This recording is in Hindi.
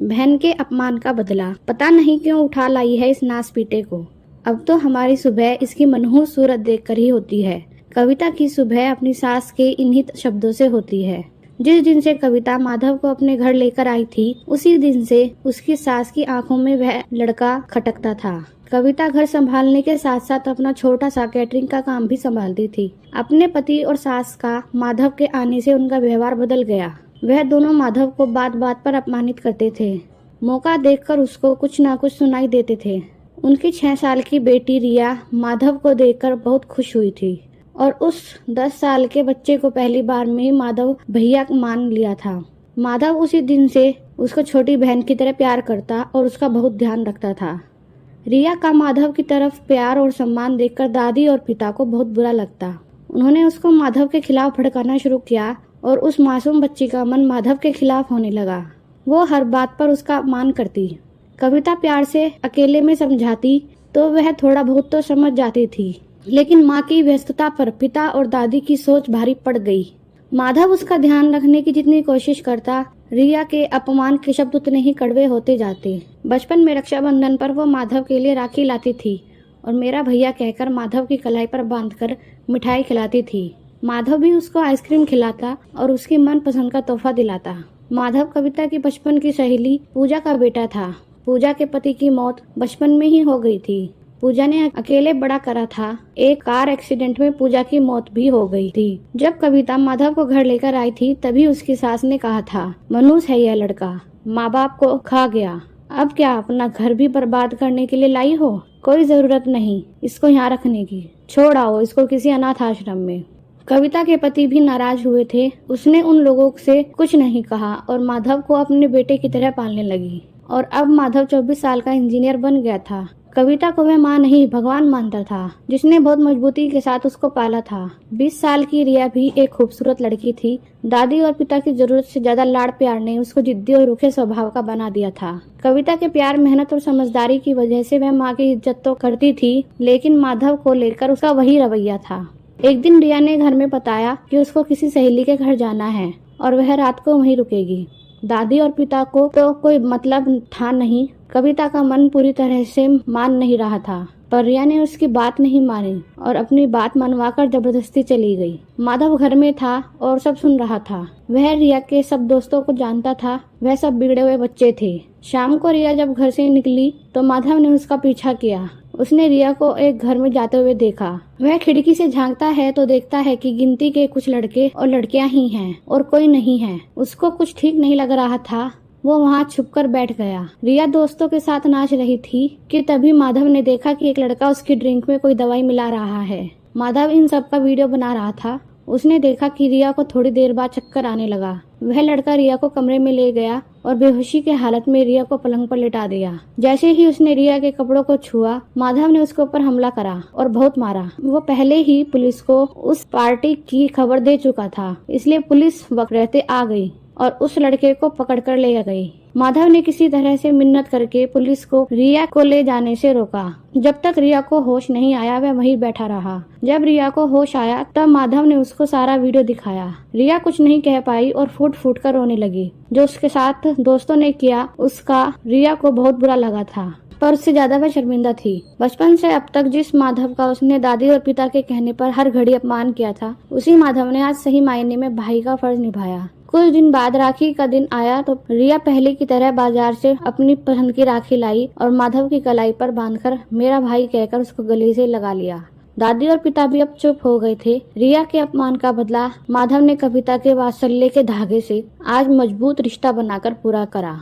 बहन के अपमान का बदला पता नहीं क्यों उठा लाई है इस नास पीटे को। अब तो हमारी सुबह इसकी मनहूस सूरत देखकर ही होती है। कविता की सुबह अपनी सास के इन्हीं शब्दों से होती है। जिस दिन से कविता माधव को अपने घर लेकर आई थी, उसी दिन से उसकी सास की आंखों में वह लड़का खटकता था। कविता घर संभालने के साथ साथ अपना छोटा सा कैटरिंग का काम भी संभालती थी। अपने पति और सास का माधव के आने से उनका व्यवहार बदल गया। वह दोनों माधव को बात बात पर अपमानित करते थे। मौका देखकर उसको कुछ ना कुछ सुनाई देते थे। उनकी 6 साल की बेटी रिया माधव को देखकर बहुत खुश हुई थी और उस 10 साल के बच्चे को पहली बार में माधव भैया मान लिया था। माधव उसी दिन से उसको छोटी बहन की तरह प्यार करता और उसका बहुत ध्यान रखता था। रिया का माधव की तरफ प्यार और सम्मान देखकर दादी और पिता को बहुत बुरा लगता। उन्होंने उसको माधव के खिलाफ भड़काना शुरू किया और उस मासूम बच्ची का मन माधव के खिलाफ होने लगा। वो हर बात पर उसका अपमान करती। कविता प्यार से अकेले में समझाती तो वह थोड़ा बहुत तो समझ जाती थी, लेकिन माँ की व्यस्तता पर पिता और दादी की सोच भारी पड़ गई। माधव उसका ध्यान रखने की जितनी कोशिश करता, रिया के अपमान के शब्द उतने ही कड़वे होते जाते। बचपन में रक्षाबंधन पर वो माधव के लिए राखी लाती थी और मेरा भैया कहकर माधव की कलाई पर बांधकर मिठाई खिलाती थी। माधव भी उसको आइसक्रीम खिलाता और उसकी मनपसंद का तोहफा दिलाता। माधव कविता की बचपन की सहेली पूजा का बेटा था। पूजा के पति की मौत बचपन में ही हो गई थी। पूजा ने अकेले बड़ा करा था। एक कार एक्सीडेंट में पूजा की मौत भी हो गई थी। जब कविता माधव को घर लेकर आई थी, तभी उसकी सास ने कहा था, मनुष्य है यह लड़का, माँ बाप को खा गया, अब क्या अपना घर भी बर्बाद करने के लिए लाई हो? कोई जरूरत नहीं इसको यहाँ रखने की, छोड़ आओ इसको किसी अनाथ आश्रम में। कविता के पति भी नाराज हुए थे। उसने उन लोगों से कुछ नहीं कहा और माधव को अपने बेटे की तरह पालने लगी। और अब माधव 24 साल का इंजीनियर बन गया था। कविता को वह माँ नहीं भगवान मानता था, जिसने बहुत मजबूती के साथ उसको पाला था। 20 साल की रिया भी एक खूबसूरत लड़की थी। दादी और पिता की जरूरत से ज्यादा लाड़ प्यार ने उसको जिद्दी और रूखे स्वभाव का बना दिया था। कविता के प्यार, मेहनत और समझदारी की वजह से वह माँ की इज्जत तो करती थी, लेकिन माधव को लेकर उसका वही रवैया था। एक दिन रिया ने घर में बताया कि उसको किसी सहेली के घर जाना है और वह रात को वहीं रुकेगी। दादी और पिता को तो कोई मतलब था नहीं। कविता का मन पूरी तरह से मान नहीं रहा था, पर रिया ने उसकी बात नहीं मानी और अपनी बात मनवाकर जबरदस्ती चली गई। माधव घर में था और सब सुन रहा था। वह रिया के सब दोस्तों को जानता था। वह सब बिगड़े हुए बच्चे थे। शाम को रिया जब घर से निकली तो माधव ने उसका पीछा किया। उसने रिया को एक घर में जाते हुए देखा। वह खिड़की से झांकता है तो देखता है कि गिनती के कुछ लड़के और लड़कियां ही हैं और कोई नहीं है। उसको कुछ ठीक नहीं लग रहा था। वो वहाँ छुपकर बैठ गया। रिया दोस्तों के साथ नाच रही थी कि तभी माधव ने देखा कि एक लड़का उसकी ड्रिंक में कोई दवाई मिला रहा है। माधव इन सब का वीडियो बना रहा था। उसने देखा कि रिया को थोड़ी देर बाद चक्कर आने लगा। वह लड़का रिया को कमरे में ले गया और बेहोशी के हालत में रिया को पलंग पर लिटा दिया। जैसे ही उसने रिया के कपड़ों को छुआ, माधव ने उसके ऊपर हमला करा और बहुत मारा। वो पहले ही पुलिस को उस पार्टी की खबर दे चुका था, इसलिए पुलिस वक्त रहते आ गई और उस लड़के को पकड़कर ले गई। माधव ने किसी तरह से मिन्नत करके पुलिस को रिया को ले जाने से रोका। जब तक रिया को होश नहीं आया वह वहीं बैठा रहा। जब रिया को होश आया तब माधव ने उसको सारा वीडियो दिखाया। रिया कुछ नहीं कह पाई और फूट फूट कर रोने लगी। जो उसके साथ दोस्तों ने किया उसका रिया को बहुत बुरा लगा था, पर उससे ज्यादा वह शर्मिंदा थी। बचपन से अब तक जिस माधव का उसने दादी और पिता के कहने पर हर घड़ी अपमान किया था, उसी माधव ने आज सही मायने में भाई का फर्ज निभाया। कुछ दिन बाद राखी का दिन आया तो रिया पहले की तरह बाजार से अपनी पसंद की राखी लाई और माधव की कलाई पर बांधकर मेरा भाई कहकर उसको गले से लगा लिया। दादी और पिता भी अब चुप हो गए थे। रिया के अपमान का बदला माधव ने कविता के वात्सल्य के धागे से आज मजबूत रिश्ता बनाकर पूरा करा।